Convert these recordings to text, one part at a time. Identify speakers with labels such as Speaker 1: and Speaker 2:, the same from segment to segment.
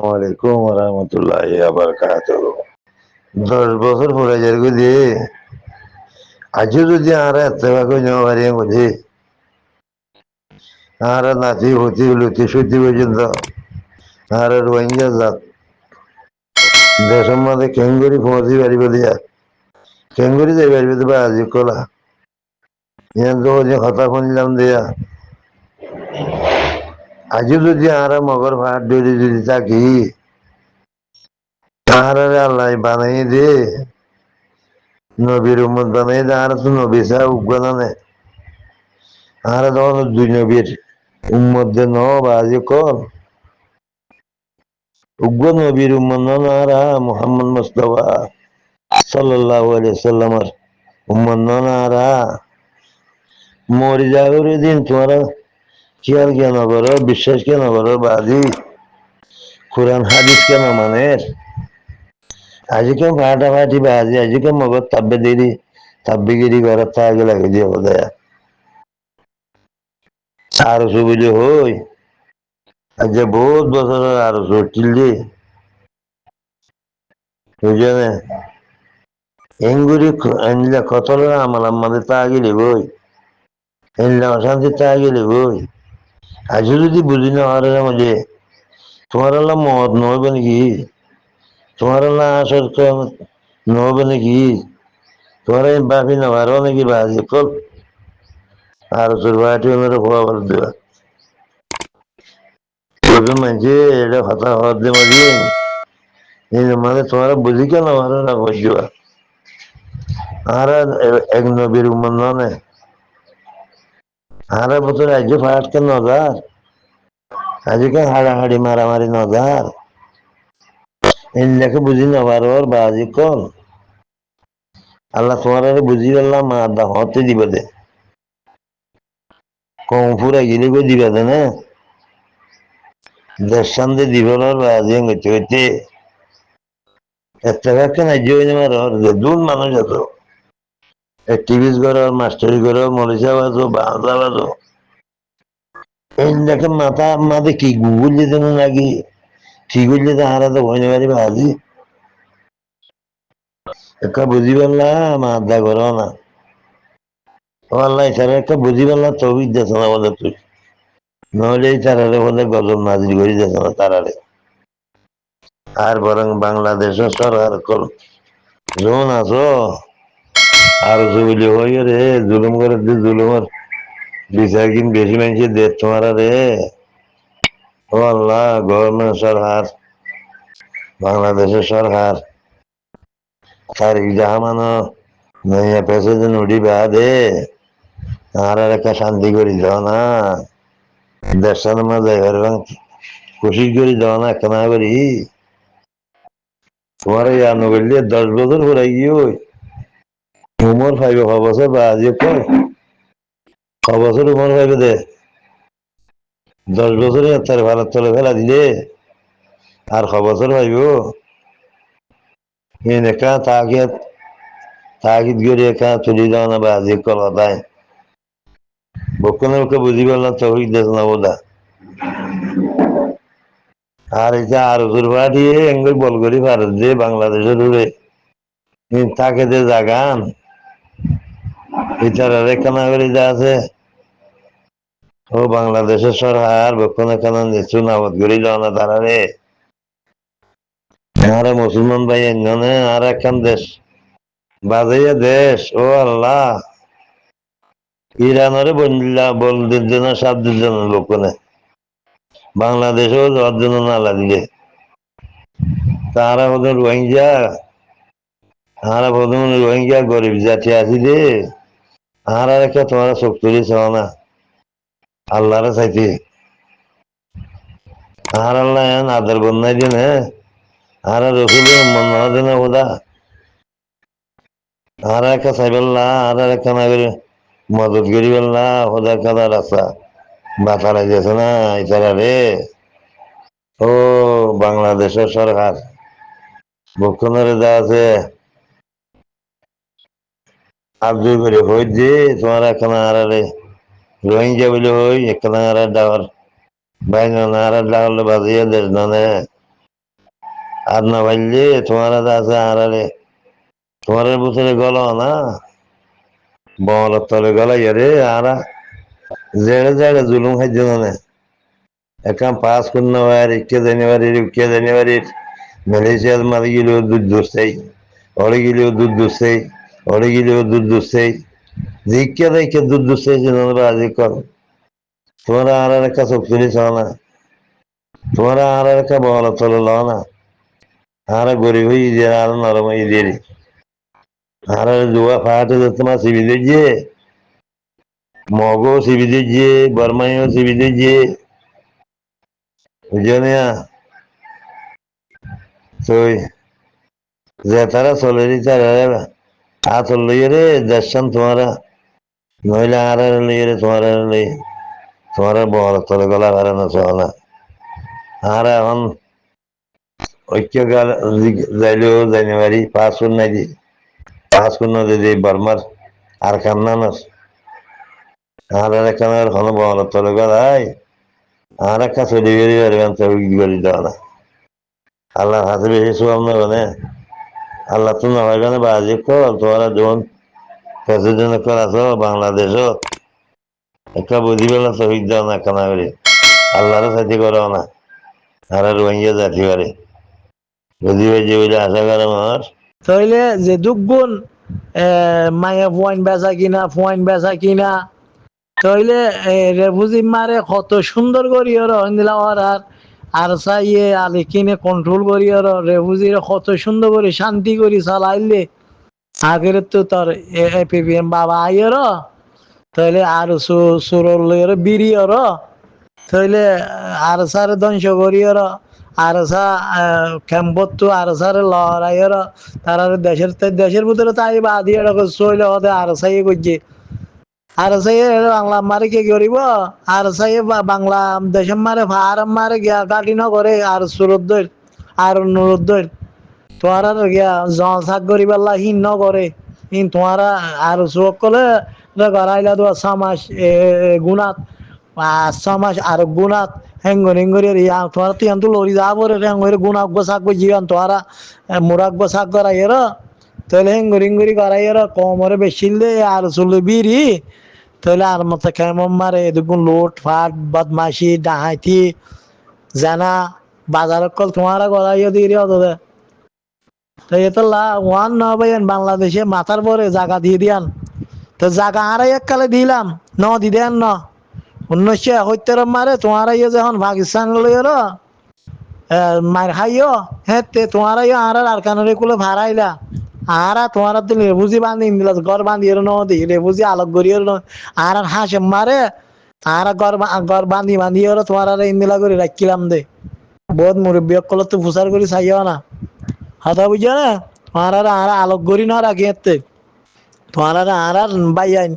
Speaker 1: ওয়ালাইকুম রহমতুল্লাহি ওয়া বারাকাতুহু। 10 বছর পরে যার গুজি আজও যদি আর এত্তেবা কই নেওয়া পারি বুঝি আর নাতি হতি লুতি সুতি পর্যন্ত আর রোহিঙ্গা জাত দেশের মধ্যে কেঙ্গুরি পৌঁছি পারিব দিয়া কেঙ্গুরি যাই পারিব দিবা আজি কলা ইয়ান তো যে কথা শুনলাম দিয়া আজও যদি আর মগর ভাত ধরে যদি থাকি তাহারে আল্লাহ বানাই দে নবীর উম্মত বানাই দে আর তো নবী ছাড়া উগ্র না আর তখন দুই নবীর উম্মত যে আজি কল উগ্র নবীর উম্মত নারা মুহাম্মদ মুস্তাফা সাল্লাল্লাহু আলাইহি সাল্লামের উম্মত নারা মরি যাওয়ার দিন তোমার খেয়াল কেন করো বিশ্বাস কেন করো বাজি কোরআন হাদিস কেন মানে আজকে ফাটাফাটি বাজি আজকে মগর তাব্বে দেরি তাব্বিগিরি করার তা আগে লাগে দিয়ে বোধ আর সুবিধে হই আজ বহুত বছরের আর চটিল যে বুঝলে এঙ্গুরি আনলে কতল আমল আমাদের তা গেলে বই এনলে অশান্তি তা গেলে বই আজ যদি বুঝি না হওয়ার মধ্যে তোমার আল্লাহ মত নহবে নাকি তোমার আল্লাহ আসর নহবে নাকি তোমার বাপি নেওয়ারও নাকি বাজি কল আর তোর বাটি ওনারা খোয়া বলে দেওয়া মানছে এটা কথা হওয়ার দে মাঝে মানে তোমার বুঝি কেন আমার না বুঝবা আর এক নবীর উম্মত নয় আর বছর আজ ফাটকে নজার আজকে হাড়াহাড়ি মারামারি নজার এলাকে বুঝি নেবার ওর বাজি কল আল্লাহ তোমার বুঝি পেলাম মা দা হতে দিবে দে কম ফুরা গিলে গো দিবে দে না দেড়শান দিয়ে দিবে বাজি হইতে হইতে একটা ব্যাখ্যা নাই যে আমার দূর মানুষ এত টিভিস করো মাস্টারি করো মরিচা বাজো বাঁধা বাজো এই দেখে মাথা মাঝে কি গুগল যেতে নাকি কি করলে তো হারা তো ভয় পারি বাজি একটা বুঝি পারলাম আড্ডা করো না ও আল্লাহ তারা একটা বুঝি পারলাম তবে দিতেছ না বলে তুই নহলে এই তারারে বলে গজব নাজির করে দিতেছ না তারারে আর বরং বাংলাদেশের সরকার কল জোন আছো আর জুবিলি হই রে জুলুম করে জুলুমের বিচার কিন বেশি মানুষ দেশ তোমার রে ও আল্লাহ গভর্নমেন্ট সরকার বাংলাদেশের সরকার তারিখ জাহামানো নইয়া প্রেসিডেন্ট উঠিবা দে আর একটা শান্তি করে দাও না দেশের মাঝে এবং খুশি করে দাও না কেন করি তোমার এই আনুগল্য 10 বছর পরে গিয়ে উমর পাইবে 6 বছর বা আজকে কয় 6 বছর উমর পাইবে দে 10 বছরে তার ভারত তলে ফেলা দিলে আর 6 বছর পাইব একা তাগিদ করে একা চলে যাও না বা আজকে কল কথায় বক্ষণের বুঝি পারলাম তবে দেশ না বোধা আর এটা আর পাঠিয়ে এঙ্গুল বল করি ভারত যে বাংলাদেশের দূরে তাকে যে জাগান এটার রেখানা করে যা আছে ও বাংলাদেশের সরকার বক্ষণে কেন নিশ্চয় নাবদ করে যাও না তারা রে আর মুসলমান ভাই এনে আর একখান দেশ বাজাইয়া দেশ ও আল্লাহ ইরানের বন্যা বল দিচ্ছে না সাপ দিচ্ছে না লোকনে বাংলাদেশেও যাওয়ার জন্য নালা দিলে তারা বোধ রোহিঙ্গা গরিব জাতি আছি দে আর একটা তোমার চোখ তুলি চাও না আল্লাহরে চাইতে আর আল্লাহ আদর বন্যাই দিন হ্যাঁ আর রসুলের মন দিন বোধা আর একটা চাইবেল্লা আর একটা না করে মদত করি বেল্লা ওদের কাদা রাস্তা বাতা লাগেছে না এছাড়া রে ও বাংলাদেশের সরকার মুখ্যমন্ত্রী যা আছে আব্দুল করে হই যে তোমার এখন আর রোহিঙ্গা বলে হই একখানা আর ডাওয়ার বাইন আর ডাওয়ালে বাজিয়ে দেশ না আর না পাইলে তোমার আছে আড়ালে তোমার বছরে গল না বমলের তলে গলাই রে আরা জেড়ে জেড়ে জুলুম খাইছ না একাম পাস করতে হয় কে জানুয়ারির মালয়েশিয়ার মারি গেলেও দুধ দোষেই ওড়ে গেলেও দুধ দোষেই ওড়ে গেলেও দুধ দোষেই জিজ্ঞা দেখে দুধ দোষেই তোমরা আজি কর তোমরা আর একটা শক্তি চাও না তোমরা আর একটা বমলের তলে লও না আর গরিব হয়ে দিয়ে আর নরম হয়ে দিয়ে আর জুয়া ফাটে তোমার সিবি দিয়ে মগও সিবি দিয়ে বর্মাইও সিবি দিয়ে বুঝছো না তুই যে তারা চলে দিতে আ চললে রে দেশান তোমারা নইলে আর লইয়ে রে তোমার বড় তলে গলা হারে না চল না আর এখন ঐক্য যাইলেও জানুয়ারি পাঁচ শূন্য দি পাঁচ শূন্য যদি বর্মার আর কান্নানস আর এখানে কোনো বড় তলে গলায় আর একটা চলে গেলে করে দেওয়া না আল্লাহর হাতে বেশি সুয়াম না মানে আল্লাহ তো না হয় বাজি কর তোমরা যখন প্রেসিডেন্ট করাছো বাংলাদেশও একটা বুঝি পেলাম শহীদ দাও না কানা করে আল্লাহরও সাথে করো না আর রোহিঙ্গা জাতি করে বুঝি পেয়েছি বলে আশা করো আমার
Speaker 2: তাইলে যে দুগুণ মায়া পয়েন্ট বেচা কিনা তাইলে রেফুজি মারে কত সুন্দর করি ওর হিন্দিলা আর চাইয়ে আলি কিনে কন্ট্রোল করি ওর রেফুজির কত সুন্দর করে শান্তি করি চালাইলে আগের তো তোর এপিপিএম বাবা আইয়ের তাইলে আর সুরলের বিড়ি ওর তাইলে আর সারে ধ্বংস করি ওর আর সা ক্যাম্পত আর সারে লড়াইয়ের তারা দেশের ভিতরে তাই বাদি চলে হতে আর সাই করছে আর সাই বাংলা মারে কি করিব আর সাই বাংলা দেশের মারে ফারাম মারে গিয়া কাটি ন করে আর সুরদ্দৈর আর নুরুদ্দৈর তোমার গিয়া জলসাক করিবার হিন ন করে হিন তোমারা আর চোখ কলে গড়াইলা দু 6 মাস গুণাত 5 মাস আর গুণাত হেঙ্গরি তোমার তিয়ান তো লরি যা পরে হেঙ্গরি গুণাক বসাক জীবন তোমারা মুরাক বসাক করাইয়ের তাহলে হেঙ্গরি করাইয়ের কমরে বেশিল দে আর চলে বিড়ি তাহলে আর মতো কেমন মারে এদিকুন লুট ফাট বদমাশি ডাহাইতি জানা বাজার কল তোমারা করাইয়া দিয়ে অত তো এটা ওয়ান ন ভাইয়েন বাংলাদেশে মাথার পরে জায়গা দিয়ে দিয়ান তো জায়গা আর এককালে দিলাম ন দি দেন ন 1971 মারে তোমার যখন পাকিস্তান লইর মার খাইও হ্যাঁ তোমার আর কানরে কুলে ভাড়াইলা আর তোমার তো লেবুজি বান্ধি ঘর বান্ধিয়ে নদী লেবুজি আলোক গড়িয়ে আর হাঁস মারে আর ঘর বান্ধিয়ে তোমার ইন্দিলা করে রাখিলাম দে বহুত মুরব্বী কল তো ফুসার করে চাইও না কথা বুঝছো না তোমার আর আলোক গড়ি না রাখি তোমার আর বাইন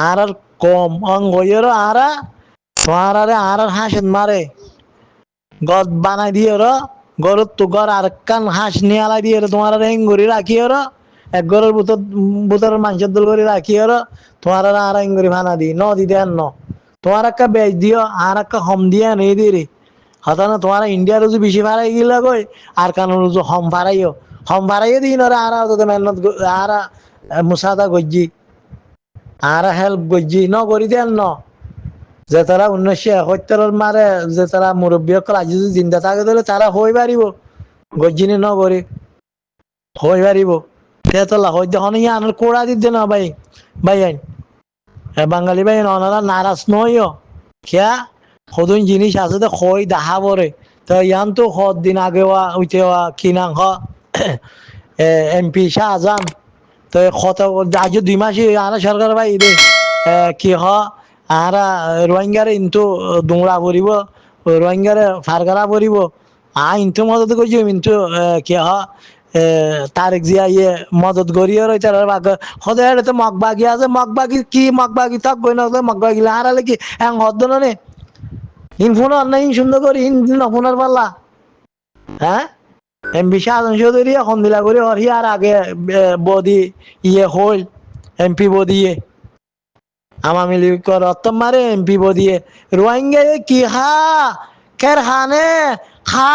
Speaker 2: আর কম অঙ্গর আর তোমার আর হাঁস মারে গদ বানাই দিয়ে গরুর তো ঘর আর কান হাঁস নিয়ে আলাই দিয়ে তোমার হেঙ্গুরি রাখি এক ঘরের বুতরের মাংসের দল করে রাখি তোমার আর হেঙ্গুরি ভানা দি ন দি দেন ন তোমার একটা বেচ দিও আর একটা হম দিয়ে নেই দিয়ে রে হতা না তোমার ইন্ডিয়ার রুজু বেশি ভাড়াই গেলে গই আর কান রুজু হম ভাড়াইও দিন ওরা আর মেহনত আর মুসাদা গজ্জি আর হেল্প গজ্জি ন করি দেন ন যে তারা 1971 মারে যে তারা মুরব্বী সকল আজি যদি জিন্দা থাকে তাহলে তারা হই পারিব গজ্জিনি ন করে হই পারিব তেতলা হই দেখুন ইয়া আনার কোড়া দিতে না ভাই আইন বাঙালি ভাই অনারা নারাজ নইও খেয়া সদুন জিনিস আছে তো খই দেখা পরে তো ইয়ান তো দিন আগে উঠেওয়া কিনাং এমপি শাহজাহান তো কত আজ 2 মাসে আনা সরকার ভাই দে কি আর রোহিঙ্গারে ইন্তু দুংরা পড়িব রোহিঙ্গারে ফারগারা পড়িব ইন্তু মদত করছি কিন্তু কি তারেক জিয়া মদত করিও রয়েছে সদায় তো মগবাগি আছে মগবাগি কি মগবাগি থাক গই না মগবাগি হারালে কি হ্যাঁ হদ্দ নে ইন ফোন না ইন সুন্দর করে ইন নফোনার পাল্লা হ্যাঁ এমপি শাহজাহান চৌধুরী এখন দিলা করে হরি আর আগে বদি হইল এমপি বদি আওয়ামী লীগ কর অত মারে এমপি বদিয়ে রোহিঙ্গা কি কের হানে খা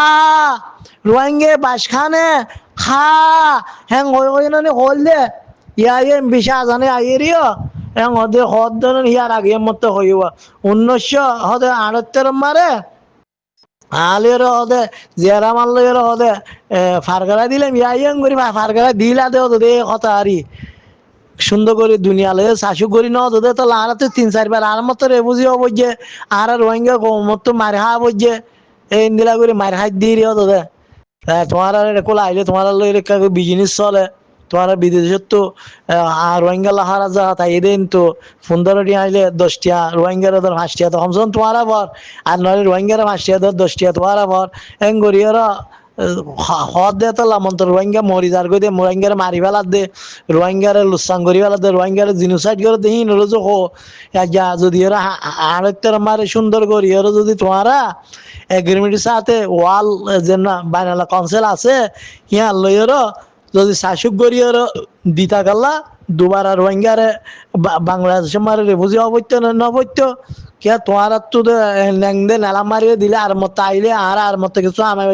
Speaker 2: রোহিঙ্গে বাসখানে খা হ্যাং হই না হল দে ইয়া বিশা জানে আইরিও হ্যাং হদে হদ দেন ইয়ার আগে মত হইবা 1968 মারে আলের হদে জেরা মারলের হদে ফারগারা দিলাম ইয়াং করি ফারগারা দিলা দে দে কথা আরি সুন্দর করে দুনিয়া লয়ে শাসু করি ন দে তো লারাতে 3-4 বার আর মত রে বুঝি হব যে আর রোহিঙ্গা মত মারে হা বজে এই ইন্দিলা করে মার হাত দিয়ে রে দে তোমার কোলা আইলে তোমার বিজনেস চলে তোমার বিদেশত তো রোহিঙ্গা লাহারা যা তাই এদিন তো 15টি আইলে 10টিয়া রোহিঙ্গার ধর 5টিয়া তো কমসম তোমার বর আর নয় রোহিঙ্গার 5টিয়া ধর 10টিয়া তোমার বর এং গরিয়ার হদ দে তো লামন্ত রোহিঙ্গা মরি যার গই দে রোহিঙ্গার মারি ফেলার দে রোহিঙ্গার লুসাং করি ফেলার দে রোহিঙ্গার জিনোসাইড করে দে হিন হলো যে হো যা যদি এরা আরেকটার মারে সুন্দর করি এরা যদি তোমারা এগ্রিমেন্টের সাথে ওয়াল যে না বানালা কাউন্সিল আছে ইয়া লইয়ের যদি শাসক গরিয়ের দিতা গাল্লা দুবার রোহিঙ্গারে বাংলাদেশের মারে রেফুজি অবৈত্য নবৈত্য কে তোমার তো ল্যাংদে নালা মারিয়ে দিলে আর মত আইলে আর মত কিছু আমি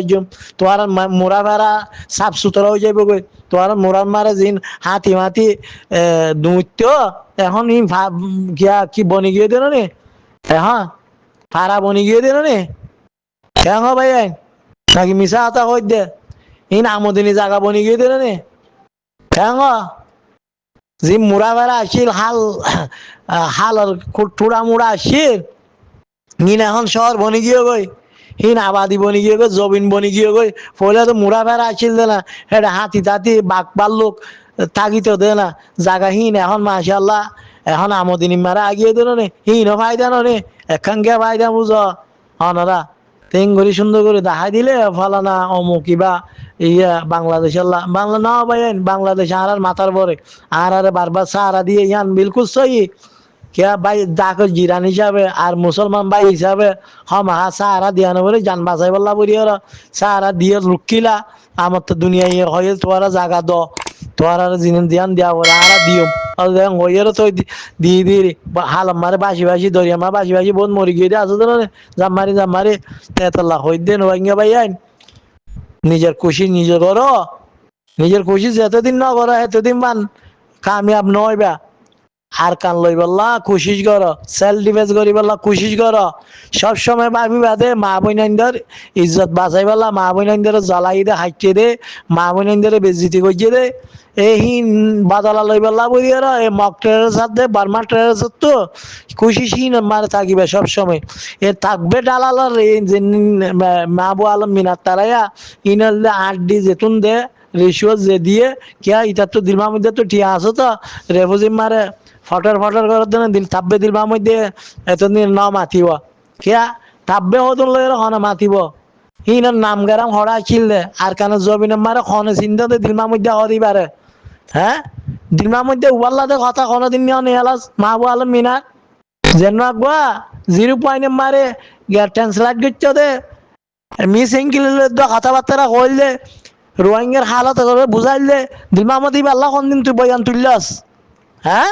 Speaker 2: তোমার মোরা ভেড়া সাফ সুতরা হয়ে যাবে গই তোমার মোরার মারে জিন হাতি মাতি দুইত্য এখন ই গিয়া কি বনি গিয়ে দিল নে হ্যাঁ ফারা বনি গিয়ে দিল নে হ্যাঁ ভাই নাকি মিশা হাতা হই দে ইন আমদিনী জায়গা বনি গিয়ে দিল নে হ্যাঁ যে মুড়া বেড়া আসিল হাল হাল আর টুড়া মুড়া আসিল হিন এখন শহর বনি গিয়ে গই হিন আবাদি বনি গিয়ে গই জবিন বনি গিয়ে গই পহলে তো মুড়া বেড়া আসিল দে না এটা হাতি তাতি বাঘ পাল্লুক তাগিতে দে না জায়গা হিন এখন মাশাল্লাহ এখন আমদিনী মারা আগিয়ে দিল নে হিনও ফায়দা নে এখান গিয়ে ফায়দা বুঝ অনরা তেং করে সুন্দর করে দেখাই দিলে ফলানা অমুক কিবা ইয়া বাংলাদেশের বাংলা না ভাই বাংলাদেশ আর মাথার পরে আর বারবার সাহারা দিয়ে ইয়ান বিলকুল সহি কে ভাই ডাক জিরান হিসাবে আর মুসলমান ভাই হিসাবে হম হা সাহারা দিয়া বলে জান বাঁচাই বললা বলি ওরা সাহারা দিয়ে রুকিলা আমার তো দুনিয়া ইয়ে হয়ে তোরা জায়গা দ তোরা জিনিস ধ্যান দেওয়া বলে আর দিও হইয়েরও তো দিয়ে দিয়ে হাল মারে বাসি বাসি দরিয়া মা বাসি বাসি বহুত মরি গিয়ে আছে তো জামারি তেতলা হই দেন ওয়াঙ্গা ভাই আইন নিজের খুশি নিজে করো নিজের খুশি যতদিন না করো এতদিন মান কামিয়াব নয় বা আর কান লই বললা কোশিশ করো সেলফ ডিফেন্স করি বললা কোশিশ করো সবসময় ভাবি বাদে মা বোনাইন্দার ইজ্জত বাঁচাই বললা মা বোনাইন্দার জ্বালাই দে হাইটে দে মা বোনাইন্দারে বেজিতি করছে দে এই বাদলা লই বললা বলি আর এই মক ট্রেনের সাথে বার্মা ট্রেনের সাথে তো কোশিশই মারে থাকিবে সবসময় এ থাকবে ডালালার মাহবু আলম মিনার তারাইয়া ইনার 8 ডি যেতুন দে রেশিও যে দিয়ে কিয়া ইটার তো দিলমার মধ্যে তো ঠিয়া আছে তো রেফুজি মারে ফটর করার জন্য দিল থাকবে দিলমার মধ্যে এতদিন ন মাতিব কিয়া থাকবে হতুন লই হনে মাতিব ইনার নাম গেরাম হরা ছিল দে আর কেন জবিনের মারে হনে চিন্তা দে দিলমার মধ্যে হদি পারে হ্যাঁ দিলমার মধ্যে উবাল্লাতে কথা কোনোদিন নিয়ে এলাস মাহবু আলম মিনার যেন আগুয়া 0 পয়েন্ট মারে ট্রান্সলেট করতে দে মিসিং কিলে কথাবার্তা কইলে রোহিঙ্গার হালত বুঝাইলে দিলমামতি আল্লাহ কোন দিন তুই বয়ান তুললাস হ্যাঁ